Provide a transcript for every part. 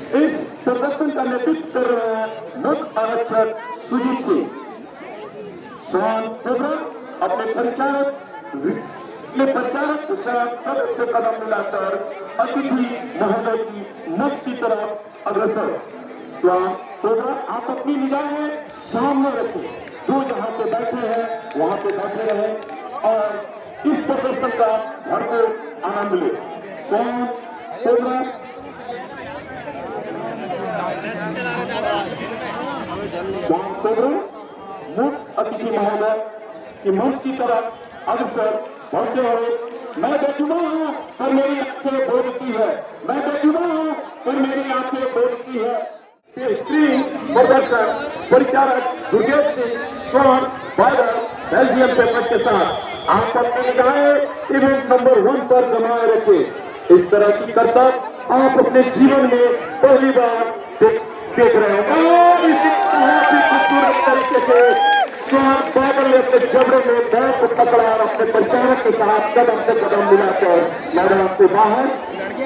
इस प्रदर्शन का नेतृत्व कर रहे हैं मुख्य आरक्षक सुजीत सिंह। स्वान कोबरा अपने प्रचारक के साथ कदम से कदम मिलाकर अतिथि महोदय की मंच की तरफ अग्रसर। स्वान कोबरा आप अपनी निगाहें सामने रखें, जो जहां पे बैठे हैं वहां पे बैठे रहे और इस प्रदर्शन का भरपूर आनंद ले। स्वान कोबरा स्वान कोबरा मुख्य अतिथि महोदय की मंच की तरफ अग्रसर बढ़ते हुए। मैं बेजुबा हूँ पर मेरी आंखें बोलती है, मैं बेजुबा हूँ पर मेरी आंखें बोलती है। स्क्रीन प्रदर्शन परिचारक दुर्गेश सिंह स्वान बादल बेल्जियम पेपर के साथ आप अपनी निगाहें इवेंट नंबर 1 पर जमाए रखें। इस तरह की करतब आप अपने जीवन में पहली बार देख रहे हैं और इसी बहुत ही खूबसूरत तरीके से स्वान बादल ने अपने जबड़े में बैल को पकड़ा और अपने प्रचारक के साथ कदम से कदम मिलाकर मैदान से बाहर।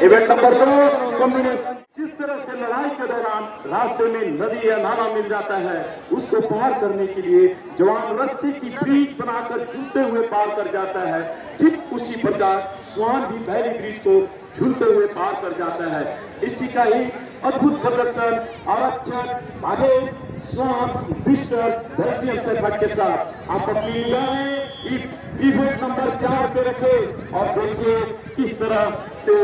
Event number 2 combination. जिस तरह से लड़ाई के दौरान रास्ते में नदी या नाला मिल जाता है, उसको पार करने के लिए जवान रस्सी की ब्रिज बनाकर झूलते हुए पार कर जाता है, ठीक उसी प्रकार स्वान भी पहली ब्रिज को झूलते हुए पार कर जाता है। इसी का ही अद्भुत प्रदर्शन आरक्षक आदेश स्वान बिस्टर बेल्जियम से के साथ आप अपनी इवेंट नंबर 4 पे रखे और देखिए किस तरह से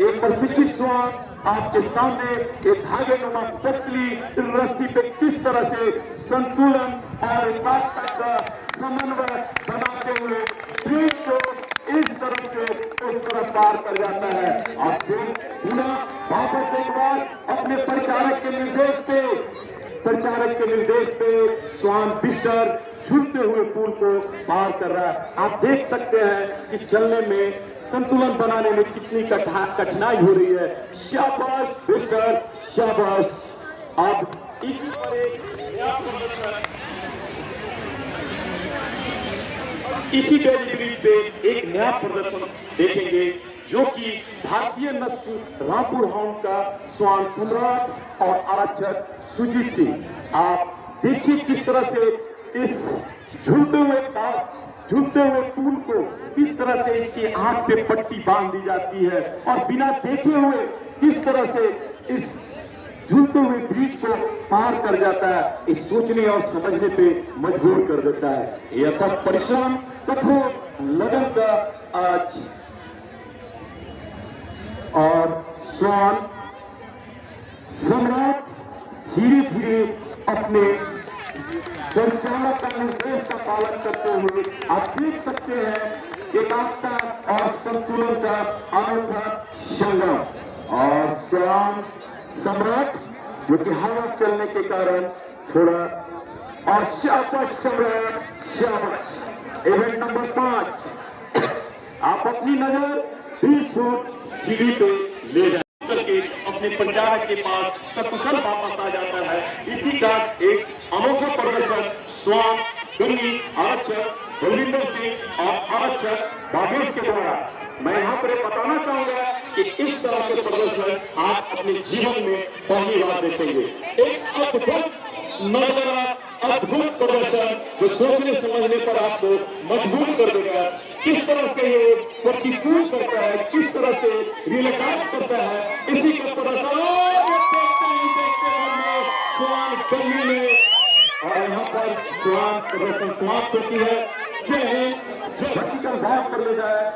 एक प्रशिक्षित स्वान आपके सामने एक धागेनुमा पतली रस्सी पे किस तरह से संतुलन और एकाग्रता का समन्वय बनाते हुए ब्रिज को इस तरफ से उस तरफ पार कर जाता है। और फिर पुनः वापस एक बार अपने परिचारक के निर्देश पे स्वान बिस्टर झूलते हुए पुल को पार कर रहा है। आप देख सकते हैं कि चलने में संतुलन बनाने में कितनी कठिनाई हो रही है। शाबाश बिस्टर शाबाश। अब इसी पर इसी बेली ब्रिज पे एक नया प्रदर्शन देखेंगे जो कि भारतीय नस्ल रामपुर हाउंड का स्वान सम्राट और आरक्षक सुजीत सिंह। आप देखिए किस तरह से इस झूलते हुए पुल को किस तरह से इसकी आंख पे पट्टी बांध दी जाती है और बिना देखे हुए किस तरह से इस झूलते हुए ब्रिज को पार कर जाता है। इस सोचने और समझने पे मजबूर कर देता है। यह अथक परिश्रम कठोर लगन का आज और स्वान सम्राट धीरे धीरे अपने परिचालक का निर्देश का पालन करते हुए आप देख सकते हैं एकाग्रता और संतुलन का अनूठा संगम। और स्वान सम्राट जो कि हवा चलने के कारण थोड़ा और शाबाश सम्राट शाबाश। इवेंट नंबर 5 आप अपनी नजर 20 फुट सीढ़ी पे ले जाए करके अपने प्रचारक के पास सकुशल वापस आ जाता है। इसी का एक अनोखा प्रदर्शन स्वान दुर्गी आरक्षक बलविंदर सिंह और आरक्षक भावेश के द्वारा मैं यहाँ पर बताना चाहूंगा कि इस तरह के प्रदर्शन आप अपने जीवन में पहली बार देखेंगे। एक अद्भुत नजारा, अद्भुत प्रदर्शन जो सोचने समझने पर आपको मजबूर कर देगा। किस तरह से ये प्रतिकूल करता है, किस तरह से रिलेक्ट करता है, इसी का प्रदर्शन स्वान करने में और यहाँ पर स्वान प्रदर्शन समाप्त होती है। जय हिंद। जय वर्टिकल भाव कर ले जाए।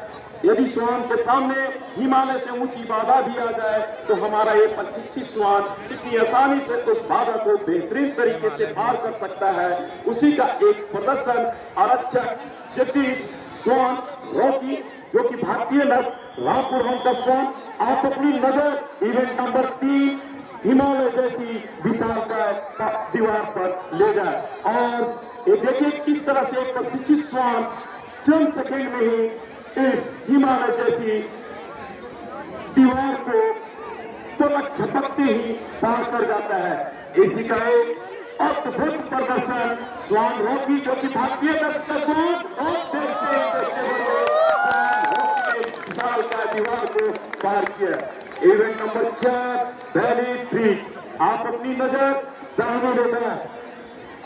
यदि स्वान के सामने हिमालय से ऊंची बाधा भी आ जाए तो हमारा ये प्रशिक्षित स्वान कितनी आसानी से उस बाधा को बेहतरीन तरीके से पार कर सकता है। उसी का एक प्रदर्शन आरक्षक जगदीश स्वान रॉकी जो कि भारतीय नस्ल रामपुर हाउंड का स्वान आप अपनी नजर इवेंट नंबर 3 हिमालय जैसी विशालकाय दीवार पर ले जाए और ये देखिए किस तरह से एक प्रशिक्षित स्वान चंद सेकेंड में ही इस हिमालय जैसी दीवार को चमक झपकते ही पार कर जाता है। इसी का एक अद्भुत प्रदर्शन स्वान रॉकी जो कि भारतीय नस्ल का स्वान और देखते का दीवार को पार किया। Event number 4 valley bridge. आप अपनी नजर दाहिने ले जाएं।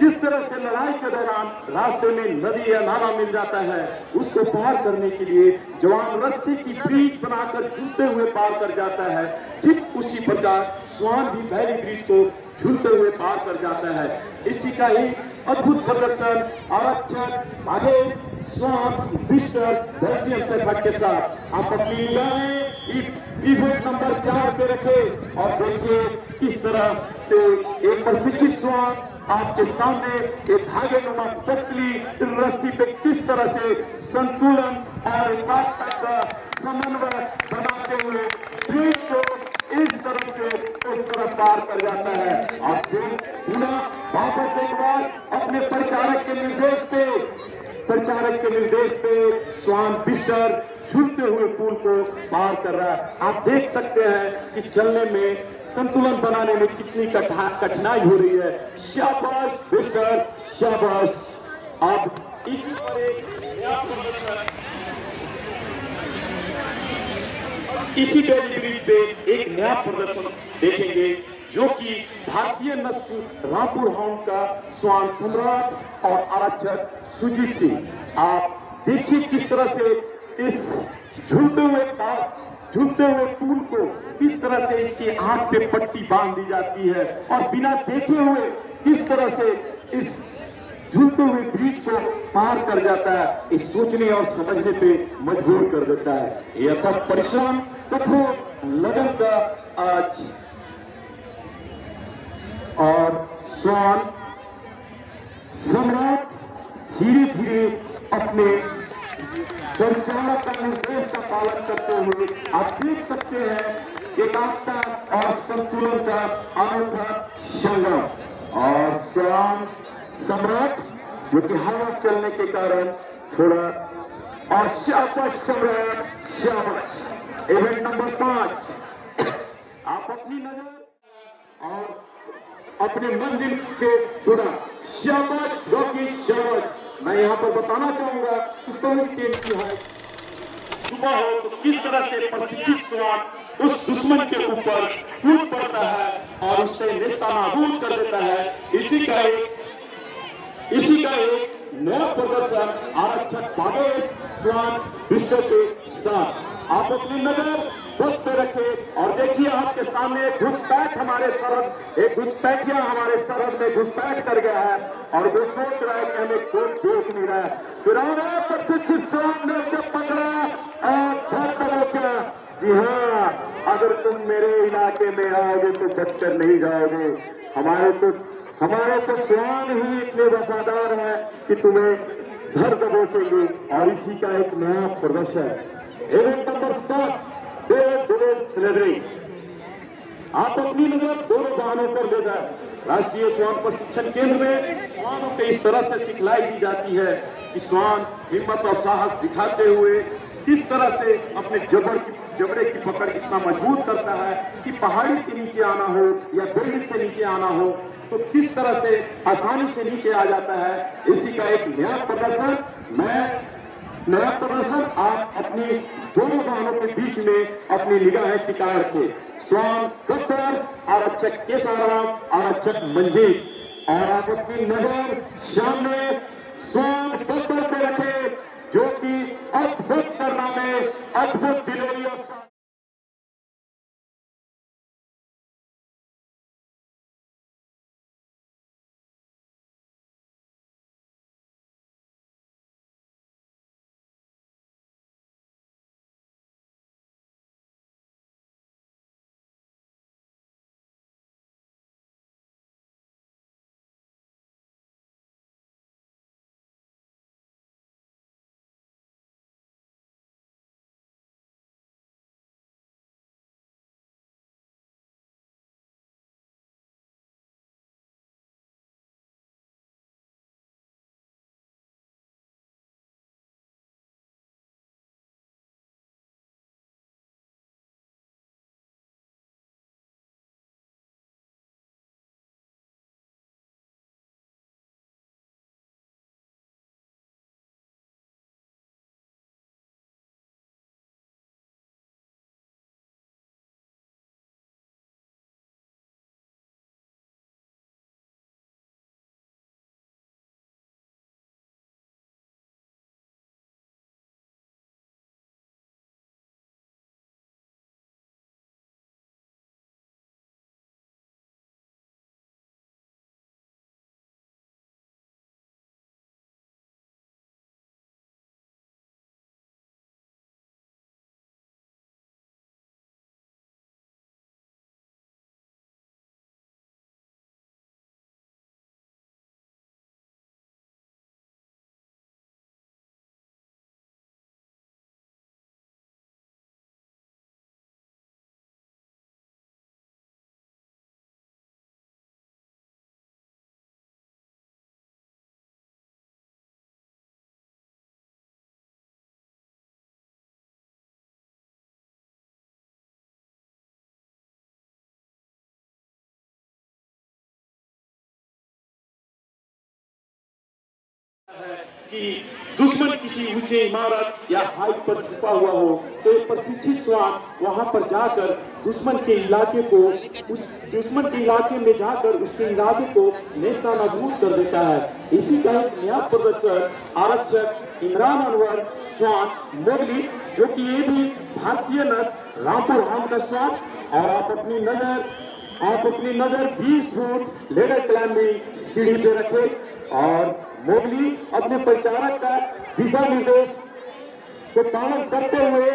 जिस तरह से लड़ाई के दौरान रास्ते में नदी या नाला मिल जाता है, उसको पार करने के लिए जवान रस्सी की ब्रिज बनाकर झूलते हुए पार कर जाता है, ठीक उसी प्रकार स्वान भी वैली ब्रिज को झूलते हुए पार कर जाता है। इसी का ही अद्भुत प्रदर्शन आरक्षक आदेश स्वान बिस्टर बेल्जियम से के साथ आप अपनी निगाहें इवेंट नंबर 4 पे रखें और देखिए किस तरह से एक प्रशिक्षित स्वान आपके सामने एक धागेनुमा पतली रस्सी पे किस तरह से संतुलन और एकाग्रता का समन्वय बनाते हुए ब्रिज को इस तरह से उस तरफ पार कर जाता है। और फिर पुनः वापस एक बार अपने परिचारक के निर्देश पे स्वान बिस्टर झूलते हुए पुल को पार कर रहा है। आप देख सकते हैं कि चलने में संतुलन बनाने में कितनी कठिनाई हो रही है। शाबाश बिस्टर, शाबाश। अब इसी पर इसी वैली ब्रिज पे एक नया प्रदर्शन देखेंगे, जो कि भारतीय नस्ल रामपुर हाउंड का स्वान सम्राट और आरक्षक सुजीत सिंह। आप देखिए किस तरह से इस झूलते हुए पुल को किस तरह से इसकी आंख पे पट्टी बांध दी जाती है और बिना देखे हुए किस तरह से इस झूलते हुए ब्रिज को पार कर जाता है। इस सोचने और समझने पे मजबूर कर देता है। यह अथक परिश्रम, कठोर लगन का आज और स्वान सम्राट धीरे धीरे अपने परिचालक का निर्देश का पालन करते हुए आप देख सकते हैं एकाग्रता और संतुलन का अनूठा संगम। और स्वान सम्राट जो कि हवा चलने के कारण थोड़ा और शाबाश सम्राट, शाबाश। इवेंट नंबर 5 आप अपनी नजर और अपने मंजिल के जुड़ा। शाबाश रॉकी, शाबाश। मैं यहाँ पर बताना चाहूंगा कि पहली टीम की है सुबह हो तो किस तरह से प्रशिक्षित स्वान उस दुश्मन के ऊपर टूट पड़ता है और उससे नेस्तनाबूद कर देता है। इसी का एक नया प्रदर्शन आरक्षक बादेश स्वान विश्व के साथ। आप अपनी नजर बस पे रखें और देखिए आपके सामने एक घुसपैठ हमारे सरहद में घुसपैठ कर गया है और वो सोच रहा है कि हमें कोई देख नहीं रहा है। फिर प्रशिक्षित स्वान ने जब पकड़ा और धर दबोचा। जी हाँ, अगर तुम मेरे इलाके में आओगे तो बचकर नहीं जाओगे। हमारे तो स्वान ही इतने वफादार हैं कि तुम्हें धर दबोचेंगे। और इसी का एक नया प्रदर्शन इवेंट नंबर 7 स्लेवरी। आप अपनी नजर दोनों वाहनों पर ले जाए। राष्ट्रीय स्वान प्रशिक्षण केंद्र में स्वानों को इस तरह से सिखलाई दी जाती है कि स्वान हिम्मत और साहस दिखाते हुए किस तरह से अपने जबड़े की पकड़ इतना मजबूत करता है कि पहाड़ी से नीचे आना हो या बिल्डिंग से नीचे आना हो तो किस तरह से आसानी से नीचे आ जाता है। इसी का एक नया प्रदर्शन आप अपनी दोनों वाहनों के बीच में अपनी निगाहें टिकाए रखें। स्वान गब्बर, आरक्षक केसाराम, आरक्षक मंजीत। और आप अपनी नजर सामने स्वान गब्बर पे रखें जो कि अद्भुत करना में अद्भुत दिलेरी और कि दुश्मन किसी ऊंचे इमारत या हाइट पर छुपा हुआ हो तो एक प्रशिक्षित श्वान वहां पर जाकर दुश्मन के इलाके को उस दुश्मन के इलाके में जाकर उसके इरादे को नेस्तनाबूद कर देता है। इसी का एक नया प्रदर्शन आरक्षक इमरान अनवर श्वान मोगली, जो कि ये भी भारतीय नस्ल रामपुर हाम का श्वान, और आप अपनी नजर 20 फुट लेडर क्लाइंबिंग सीढ़ी पे रखे और मोगली अपने परिचारक का दिशा निर्देश को पालन करते हुए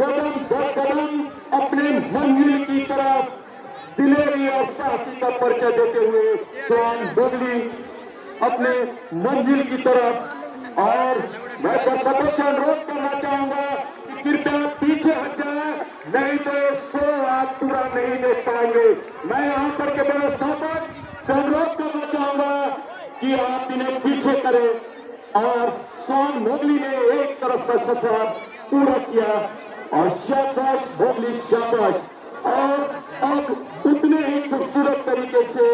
कदम दर कदम अपने मंजिल की तरफ दिलेरी और साहसी का परिचय देते हुए श्वान मोगली अपने मंजिल की तरफ। और मैं दर्शकों से अनुरोध करना चाहूंगा कि कृपया पीछे हट जाए, नहीं तो शो आप पूरा नहीं देख पाएंगे। मैं यहाँ पर के व्यवस्थापक से अनुरोध करना चाहूंगा कि आप इन्हें पीछे करें। और श्वान मोगली ने एक तरफ का सफर पूरा किया और शाबाश मोगली शाबाश। और अब उतने ही खूबसूरत तरीके से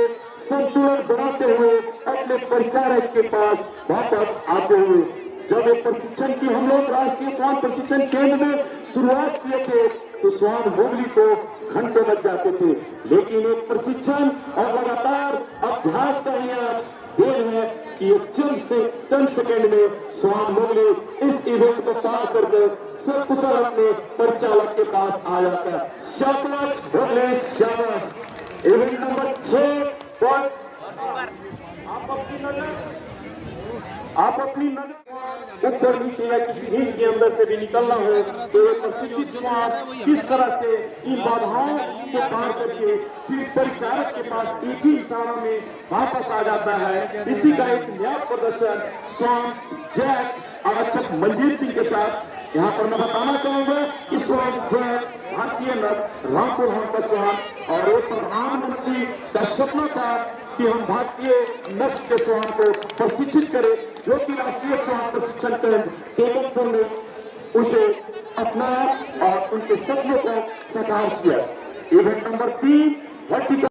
संतुलन बनाते हुए अपने परिचारक के पास वापस आते हुए, जब एक प्रशिक्षण की हम लोग राष्ट्रीय श्वान प्रशिक्षण केंद्र में शुरुआत किए थे तो श्वान मोगली को घंटों लग जाते थे, लेकिन एक प्रशिक्षण और लगातार अभ्यास का ही देन है कि चंद सेकंड में श्वान मोगली इस इवेंट को पार करके सकुशल अपने परिचालक के पास आ जाता है। शाबाश मोगली शाबाश। इवेंट नंबर 6 आप अपनी नजर ऊपर नीचे या किसी हिल के अंदर से भी निकलना हो तो एक प्रशिक्षित श्वान किस तरह से इन बाधाओं को पार करके फिर परिचारक के पास एक ही इशारा में वापस आ जाता है। इसी का एक नया प्रदर्शन श्वान जैक आरक्षक मंजीर सिंह के साथ यहाँ पर मैं बताना चाहूंगा कि श्वान जैक भारतीय नस्ल रामपुर हाम का श्वान, और एक प्रधानमंत्री का सपना था कि हम भारतीय नस्ल के श्वान को प्रशिक्षित करें, जो कि राष्ट्रीय श्वान प्रशिक्षण केंद्र केवलपुर ने उसे अपनाया और उनके सपनों को साकार किया। Event number 3 vertical